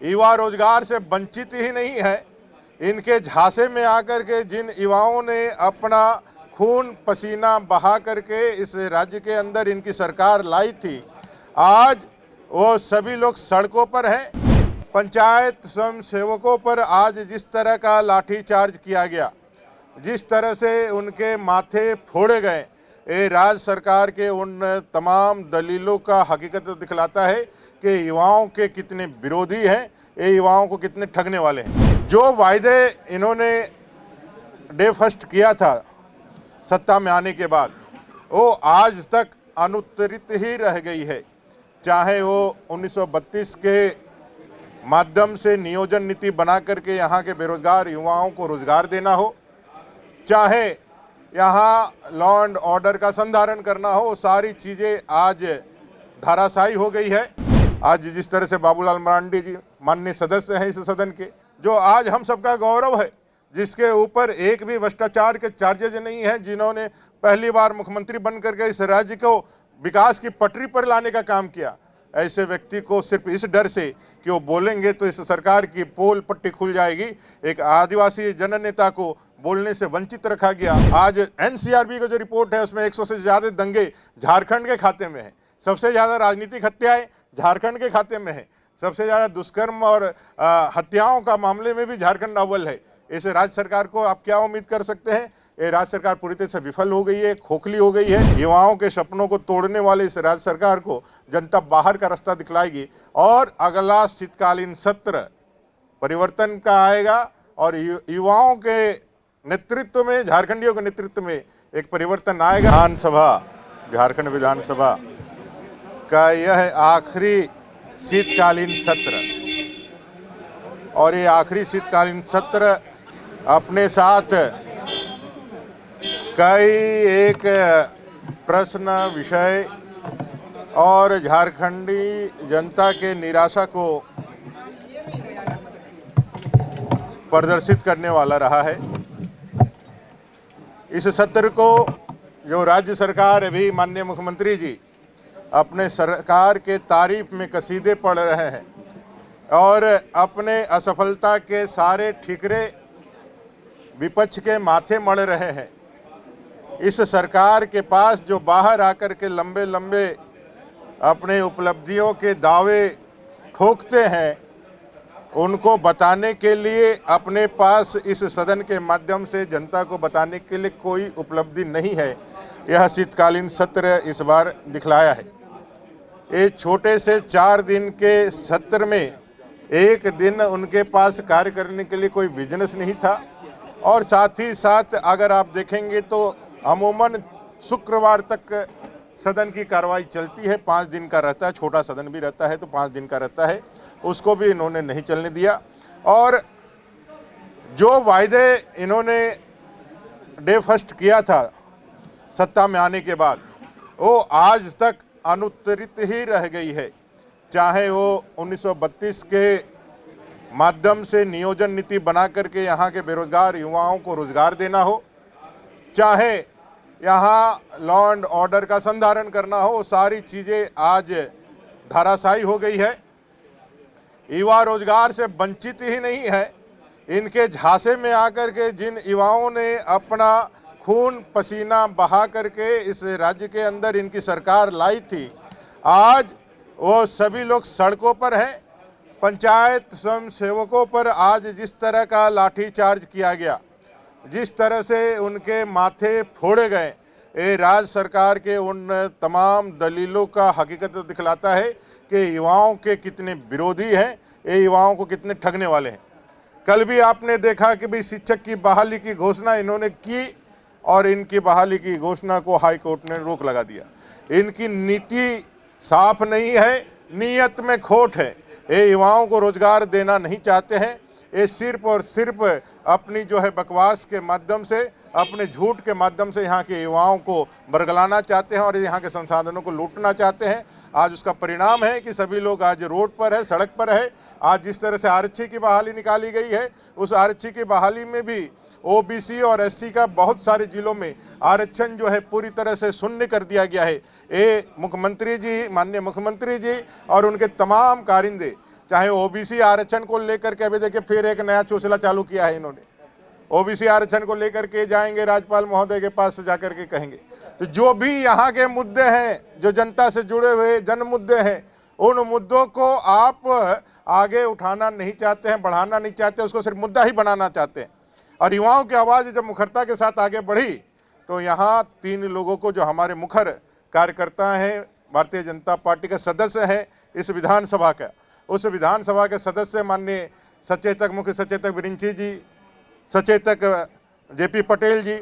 युवा रोजगार से वंचित ही नहीं है, इनके झांसे में आकर के जिन युवाओं ने अपना खून पसीना बहा करके इस राज्य के अंदर इनकी सरकार लाई थी, आज वो सभी लोग सड़कों पर हैं। पंचायत स्वयं सेवकों पर आज जिस तरह का लाठीचार्ज किया गया, जिस तरह से उनके माथे फोड़े गए, ये राज्य सरकार के उन तमाम दलीलों का हकीकत दिखलाता है कि युवाओं के कितने विरोधी हैं, ये युवाओं को कितने ठगने वाले हैं। जो वायदे इन्होंने डे फर्स्ट किया था सत्ता में आने के बाद, वो आज तक अनुत्तरित ही रह गई है। चाहे वो 1932 के माध्यम से नियोजन नीति बना करके यहाँ के बेरोजगार युवाओं को रोजगार देना हो, चाहे यहाँ लॉ एंड ऑर्डर का संधारण करना हो, सारी चीज़ें आज धाराशायी हो गई है। आज जिस तरह से बाबूलाल मरांडी जी माननीय सदस्य हैं इस सदन के, जो आज हम सबका गौरव है, जिसके ऊपर एक भी भ्रष्टाचार के चार्जेज नहीं है, जिन्होंने पहली बार मुख्यमंत्री बन करके इस राज्य को विकास की पटरी पर लाने का काम किया, ऐसे व्यक्ति को सिर्फ इस डर से कि वो बोलेंगे तो इस सरकार की पोल पट्टी खुल जाएगी, एक आदिवासी जननेता को बोलने से वंचित रखा गया। आज एनसीआरबी का जो रिपोर्ट है उसमें 100 से ज़्यादा दंगे झारखंड के खाते में हैं, सबसे ज़्यादा राजनीतिक हत्याएं झारखंड के खाते में हैं, सबसे ज़्यादा दुष्कर्म और हत्याओं का मामले में भी झारखंड अव्वल है। ऐसे राज्य सरकार को आप क्या उम्मीद कर सकते हैं? ये राज्य सरकार पूरी तरह से विफल हो गई है, खोखली हो गई है। युवाओं के सपनों को तोड़ने वाले इस राज्य सरकार को जनता बाहर का रास्ता दिखलाएगी और अगला शीतकालीन सत्र परिवर्तन का आएगा और युवाओं के नेतृत्व में, झारखंडियों के नेतृत्व में एक परिवर्तन आएगा। विधानसभा, झारखंड विधानसभा का यह आखिरी शीतकालीन सत्र, और ये आखिरी शीतकालीन सत्र अपने साथ कई एक प्रश्न, विषय और झारखंडी जनता के निराशा को प्रदर्शित करने वाला रहा है। इस सत्र को जो राज्य सरकार, अभी माननीय मुख्यमंत्री जी अपने सरकार के तारीफ में कसीदे पढ़ रहे हैं और अपने असफलता के सारे ठिकरे विपक्ष के माथे मढ़ रहे हैं। इस सरकार के पास जो बाहर आकर के लंबे लंबे अपने उपलब्धियों के दावे ठोकते हैं, उनको बताने के लिए अपने पास इस सदन के माध्यम से जनता को बताने के लिए कोई उपलब्धि नहीं है। यह शीतकालीन सत्र इस बार दिखलाया है। ये छोटे से 4 दिन के सत्र में एक दिन उनके पास कार्य करने के लिए कोई बिजनेस नहीं था, और साथ ही साथ अगर आप देखेंगे तो अमूमन शुक्रवार तक सदन की कार्रवाई चलती है, 5 दिन का रहता है, छोटा सदन भी रहता है तो 5 दिन का रहता है, उसको भी इन्होंने नहीं चलने दिया। और जो वायदे इन्होंने डे फर्स्ट किया था सत्ता में आने के बाद, वो आज तक अनुत्तरित ही रह गई है। चाहे वो 1932 के माध्यम से नियोजन नीति बना करके यहाँ के बेरोजगार युवाओं को रोजगार देना हो, चाहे यहाँ लॉ एंड ऑर्डर का संधारण करना हो, सारी चीज़ें आज धाराशायी हो गई है। युवा रोजगार से वंचित ही नहीं है, इनके झांसे में आकर के जिन युवाओं ने अपना खून पसीना बहा करके इस राज्य के अंदर इनकी सरकार लाई थी, आज वो सभी लोग सड़कों पर हैं। पंचायत स्वयं सेवकों पर आज जिस तरह का लाठीचार्ज किया गया, जिस तरह से उनके माथे फोड़े गए, ये राज्य सरकार के उन तमाम दलीलों का हकीकत दिखलाता है कि युवाओं के कितने विरोधी हैं, ये युवाओं को कितने ठगने वाले हैं। कल भी आपने देखा कि भाई शिक्षक की बहाली की घोषणा इन्होंने की और इनकी बहाली की घोषणा को हाई कोर्ट ने रोक लगा दिया। इनकी नीति साफ नहीं है, नीयत में खोट है। ये युवाओं को रोजगार देना नहीं चाहते हैं, ये सिर्फ और सिर्फ अपनी जो है बकवास के माध्यम से, अपने झूठ के माध्यम से यहाँ के युवाओं को बरगलाना चाहते हैं और यहाँ के संसाधनों को लूटना चाहते हैं। आज उसका परिणाम है कि सभी लोग आज रोड पर है, सड़क पर है। आज जिस तरह से आरक्षी की बहाली निकाली गई है, उस आरक्षी की बहाली में भी ओबीसी और एससी का बहुत सारे जिलों में आरक्षण जो है पूरी तरह से शून्य कर दिया गया है। ये मुख्यमंत्री जी, माननीय मुख्यमंत्री जी और उनके तमाम कारिंदे चाहे ओबीसी आरक्षण को लेकर के अभी देखिए फिर एक नया चोचला चालू किया है इन्होंने। ओबीसी आरक्षण को लेकर के जाएंगे राज्यपाल महोदय के पास से जाकर के कहेंगे। तो जो भी यहाँ के मुद्दे हैं, जो जनता से जुड़े हुए जन मुद्दे हैं, उन मुद्दों को आप आगे उठाना नहीं चाहते हैं, बढ़ाना नहीं चाहते, उसको सिर्फ मुद्दा ही बनाना चाहते हैं। और युवाओं की आवाज़ जब मुखरता के साथ आगे बढ़ी तो यहाँ 3 लोगों को, जो हमारे मुखर कार्यकर्ता हैं, भारतीय जनता पार्टी के सदस्य हैं इस विधानसभा का, उस विधानसभा के सदस्य माननीय सचेतक, मुख्य सचेतक विरिंची जी, सचेतक जेपी पटेल जी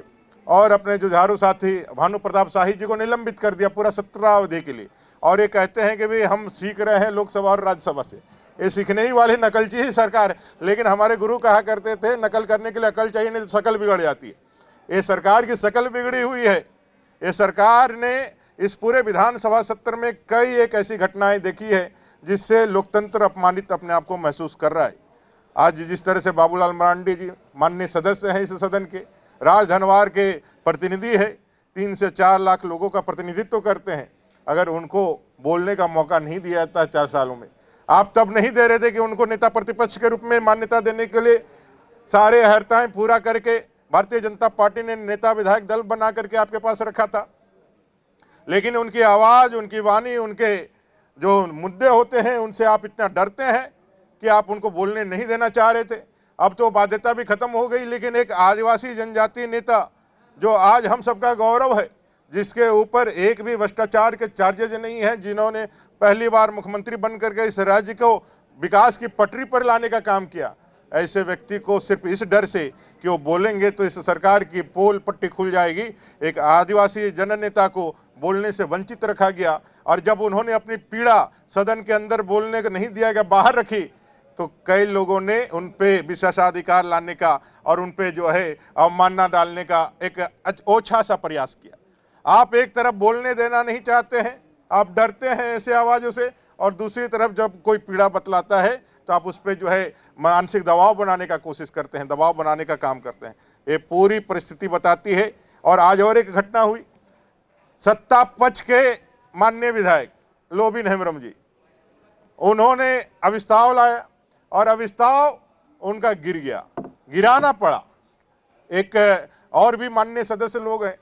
और अपने जुझारू साथी भानु प्रताप शाही जी को निलंबित कर दिया पूरा 17 अवधि के लिए। और ये कहते हैं कि भाई हम सीख रहे हैं लोकसभा और राज्यसभा से। ये सीखने ही वाली नकलची ही सरकार है। लेकिन हमारे गुरु कहा करते थे नकल करने के लिए अकल चाहिए, नहीं तो शकल बिगड़ जाती है। ये सरकार की शकल बिगड़ी हुई है। ये सरकार ने इस पूरे विधानसभा सत्र में कई एक ऐसी घटनाएं देखी है जिससे लोकतंत्र अपमानित अपने आप को महसूस कर रहा है। आज जिस तरह से बाबूलाल मरांडी जी माननीय सदस्य हैं इस सदन के, राजधनवार के प्रतिनिधि है, 3 से 4 लाख लोगों का प्रतिनिधित्व करते हैं, अगर उनको बोलने का मौका नहीं दिया जाता 4 सालों में, आप तब नहीं दे रहे थे कि उनको नेता प्रतिपक्ष के रूप में मान्यता देने के लिए सारे अर्हताएं पूरा करके भारतीय जनता पार्टी ने नेता विधायक दल बना करके आपके पास रखा था। लेकिन उनकी आवाज़, उनकी वाणी, उनके जो मुद्दे होते हैं उनसे आप इतना डरते हैं कि आप उनको बोलने नहीं देना चाह रहे थे। अब तो बाध्यता भी खत्म हो गई, लेकिन एक आदिवासी जनजाति नेता जो आज हम सबका गौरव है, जिसके ऊपर एक भी भ्रष्टाचार के चार्जेज नहीं है, जिन्होंने पहली बार मुख्यमंत्री बन करके इस राज्य को विकास की पटरी पर लाने का काम किया, ऐसे व्यक्ति को सिर्फ इस डर से कि वो बोलेंगे तो इस सरकार की पोल पट्टी खुल जाएगी, एक आदिवासी जननेता को बोलने से वंचित रखा गया। और जब उन्होंने अपनी पीड़ा सदन के अंदर बोलने को नहीं दिया गया, बाहर रखी, तो कई लोगों ने उन पे विशेषाधिकार लाने का और उन पे जो है अवमानना डालने का एक ओछा सा प्रयास किया। आप एक तरफ बोलने देना नहीं चाहते हैं, आप डरते हैं ऐसे आवाज़ों से, और दूसरी तरफ जब कोई पीड़ा बतलाता है तो आप उस पर जो है मानसिक दबाव बनाने का कोशिश करते हैं, दबाव बनाने का काम करते हैं। ये पूरी परिस्थिति बताती है। और आज और एक घटना हुई, सत्ता पक्ष के माननीय विधायक लोबिन हेम्ब्रम जी, उन्होंने अविस्ताव लाया और अविस्ताव उनका गिर गया, गिराना पड़ा। एक और भी माननीय सदस्य लोग हैं,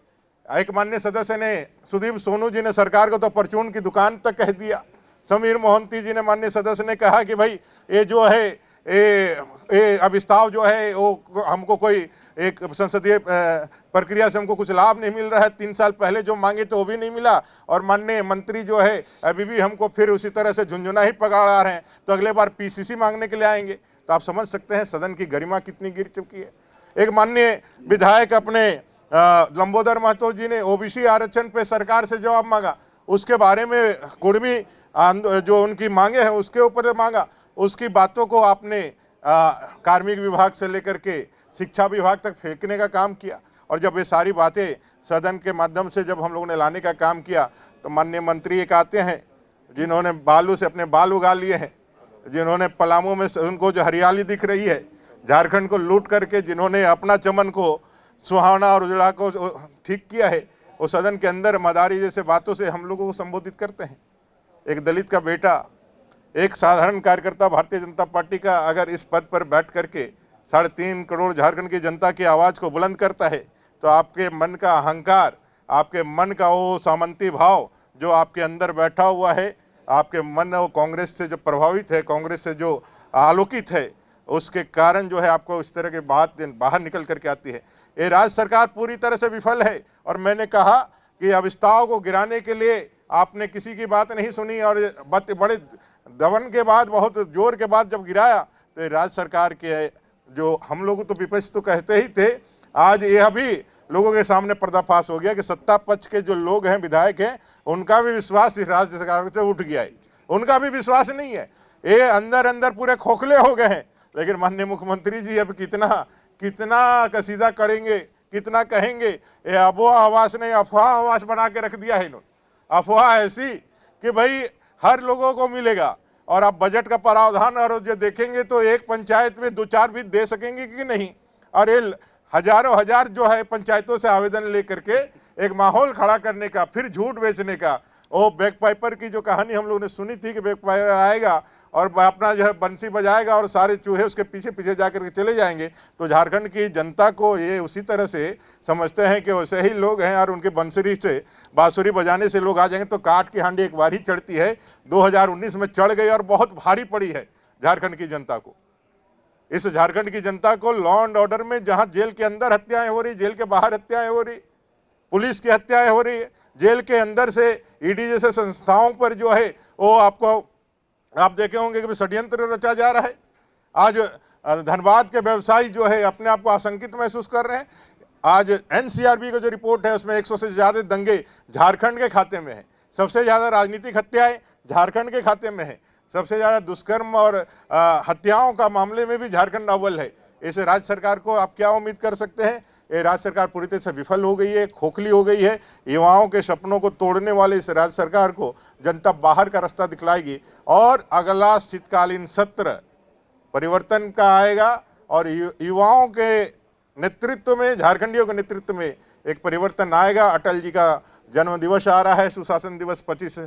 एक माननीय सदस्य ने, सुदीप सोनू जी ने सरकार को तो परचून की दुकान तक कह दिया। समीर मोहंती जी ने, माननीय सदस्य ने कहा कि भाई ये जो है ये अविस्ताव जो है वो हमको कोई एक संसदीय प्रक्रिया से हमको कुछ लाभ नहीं मिल रहा है, 3 साल पहले जो मांगे तो वो भी नहीं मिला, और माननीय मंत्री जो है अभी भी हमको फिर उसी तरह से झुंझुना ही पकड़ा रहे हैं, तो अगले बार पीसीसी मांगने के लिए आएंगे। तो आप समझ सकते हैं सदन की गरिमा कितनी गिर चुकी है। एक माननीय विधायक अपने लंबोदर महतो जी ने ओबीसी आरक्षण पे सरकार से जवाब मांगा, उसके बारे में कुर्मी जो उनकी मांगे हैं उसके ऊपर मांगा, उसकी बातों को आपने कार्मिक विभाग से लेकर के शिक्षा विभाग तक फेंकने का काम किया। और जब ये सारी बातें सदन के माध्यम से जब हम लोगों ने लाने का काम किया तो माननीय मंत्री एक आते हैं जिन्होंने बालू से अपने बाल उगा लिए हैं, जिन्होंने पलामू में उनको जो हरियाली दिख रही है, झारखंड को लूट करके जिन्होंने अपना चमन को सुहावना और उजड़ा को ठीक किया है, वो सदन के अंदर मदारी जैसे बातों से हम लोगों को संबोधित करते हैं। एक दलित का बेटा, एक साधारण कार्यकर्ता भारतीय जनता पार्टी का अगर इस पद पर बैठ करके 3.5 करोड़ झारखंड की जनता की आवाज़ को बुलंद करता है, तो आपके मन का अहंकार, आपके मन का वो सामंती भाव जो आपके अंदर बैठा हुआ है, आपके मन वो कांग्रेस से जो प्रभावित है, कांग्रेस से जो आलोकित है, उसके कारण जो है आपको इस तरह की बात बाहर निकल करके आती है। ये राज्य सरकार पूरी तरह से विफल है। और मैंने कहा कि अविस्ताव को गिराने के लिए आपने किसी की बात नहीं सुनी, और बड़े दमन के बाद, बहुत जोर के बाद जब गिराया तो राज्य सरकार के जो हम लोग तो विपक्ष तो कहते ही थे, आज यह भी लोगों के सामने पर्दाफाश हो गया कि सत्ता पक्ष के जो लोग हैं, विधायक हैं, उनका भी विश्वास इस राज्य सरकार से उठ गया है, उनका भी विश्वास नहीं है। ये अंदर अंदर पूरे खोखले हो गए हैं। लेकिन माननीय मुख्यमंत्री जी अब कितना कसीदा करेंगे, कितना कहेंगे। ये अफवाह आवास ने अफवाह आवास बना के रख दिया है इन्होंने, अफवाह ऐसी कि भाई हर लोगों को मिलेगा। और आप बजट का प्रावधान और जो देखेंगे तो एक पंचायत में 2-4 भी दे सकेंगे कि नहीं। और ये हजारों हजार जो है पंचायतों से आवेदन लेकर के एक माहौल खड़ा करने का, फिर झूठ बेचने का। वो बैक पाइपर की जो कहानी हम लोगों ने सुनी थी कि बैक पाइपर आएगा और अपना जो है बंसी बजाएगा और सारे चूहे उसके पीछे पीछे जाकर के चले जाएंगे, तो झारखंड की जनता को ये उसी तरह से समझते हैं कि वैसे ही लोग हैं और उनके बंसुरी से बांसुरी बजाने से लोग आ जाएंगे। तो काट की हांडी एक बार ही चढ़ती है, 2019 में चढ़ गई और बहुत भारी पड़ी है झारखंड की जनता को। इस झारखंड की जनता को लॉ एंड ऑर्डर में जहां जेल के अंदर हत्याएं हो रही, जेल के बाहर हत्याएं हो रही, पुलिस की हत्याएं हो रही है, जेल के अंदर से ईडी जैसे संस्थाओं पर जो है वो आप देखे होंगे कि षड्यंत्र रचा जा रहा है। आज धनबाद के व्यवसायी जो है अपने आप को आशंकित महसूस कर रहे हैं। आज एनसीआरबी का जो रिपोर्ट है उसमें 100 से ज्यादा दंगे झारखंड के खाते में है, सबसे ज्यादा राजनीतिक हत्याएं झारखंड के खाते में है, सबसे ज्यादा दुष्कर्म और हत्याओं का मामले में भी झारखंड अव्वल है। इस राज्य सरकार को आप क्या उम्मीद कर सकते हैं? ये राज्य सरकार पूरी तरह से विफल हो गई है, खोखली हो गई है। युवाओं के सपनों को तोड़ने वाले इस राज्य सरकार को जनता बाहर का रास्ता दिखलाएगी और अगला शीतकालीन सत्र परिवर्तन का आएगा और युवाओं के नेतृत्व में, झारखंडियों के नेतृत्व में एक परिवर्तन आएगा। अटल जी का जन्म दिवस आ रहा है, सुशासन दिवस 25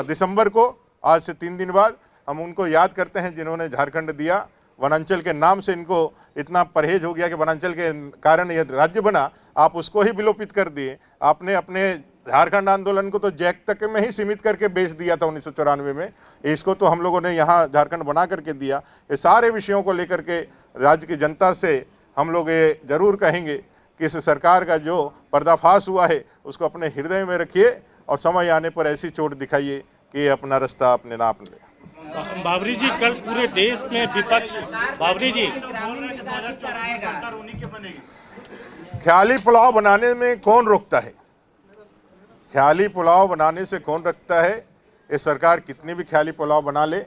दिसंबर को, आज से 3 दिन बाद हम उनको याद करते हैं जिन्होंने झारखंड दिया। वनांचल के नाम से इनको इतना परहेज हो गया कि वनांचल के कारण यह राज्य बना, आप उसको ही विलोपित कर दिए। आपने अपने झारखंड आंदोलन को तो जैक तक में ही सीमित करके बेच दिया था 1994 में, इसको तो हम लोगों ने यहाँ झारखंड बना करके दिया। ये सारे विषयों को लेकर के राज्य की जनता से हम लोग ये जरूर कहेंगे कि इस सरकार का जो पर्दाफाश हुआ है उसको अपने हृदय में रखिए और समय आने पर ऐसी चोट दिखाइए कि अपना रास्ता अपने नाप ले। बावरी जी, कल पूरे देश में विपक्ष, बावरी जी, ख्याली पुलाव बनाने में कौन रोकता है? ख्याली पुलाव बनाने से कौन रखता है? ये सरकार कितनी भी ख्याली पुलाव बना ले,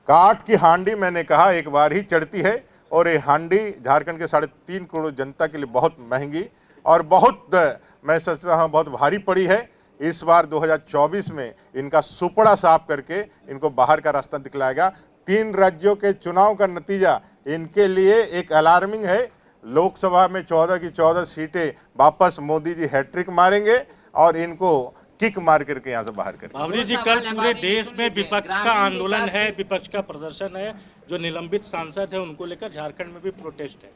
काट की हांडी मैंने कहा एक बार ही चढ़ती है और ये हांडी झारखंड के 3.5 करोड़ जनता के लिए बहुत महंगी और बहुत, मैं सोचता हूँ, बहुत भारी पड़ी है। इस बार 2024 में इनका सुपड़ा साफ करके इनको बाहर का रास्ता दिखलाएगा। 3 राज्यों के चुनाव का नतीजा इनके लिए एक अलार्मिंग है। लोकसभा में 14 की 14 सीटें वापस मोदी जी हैट्रिक मारेंगे और इनको किक मार करके यहाँ से बाहर करेंगे। बावरी जी, कल पूरे देश में विपक्ष का आंदोलन है, विपक्ष का प्रदर्शन है, जो निलंबित सांसद है उनको लेकर झारखंड में भी प्रोटेस्ट है।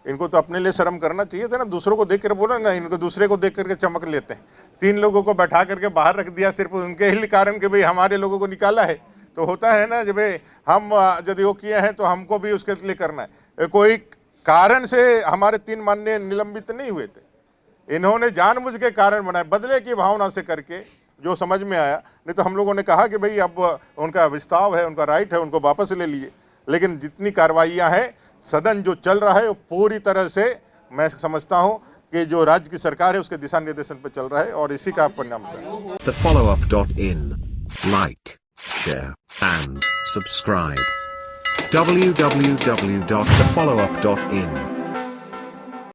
इनको तो अपने लिए शर्म करना चाहिए था ना, दूसरों को देख कर बोला ना, इनको दूसरे को देख करके चमक लेते हैं। 3 लोगों को बैठा करके बाहर रख दिया सिर्फ उनके ही कारण कि भाई हमारे लोगों को निकाला है। तो होता है ना, जब हम यदि वो किए हैं तो हमको भी उसके लिए करना है। कोई कारण से हमारे 3 माननीय निलंबित नहीं हुए थे, इन्होंने जानबूझ के कारण बनाए, बदले की भावना से करके, जो समझ में आया। नहीं तो हम लोगों ने कहा कि भाई अब उनका विस्ताव है, उनका राइट है, उनको वापस ले लीजिए। लेकिन जितनी कार्रवाइयाँ हैं, सदन जो चल रहा है वो पूरी तरह से मैं समझता हूं कि जो राज्य की सरकार है उसके दिशा निर्देशन पर चल रहा है और इसी का परिणाम है। TheFollowUp.in, like, share and subscribe. www.thefollowup.in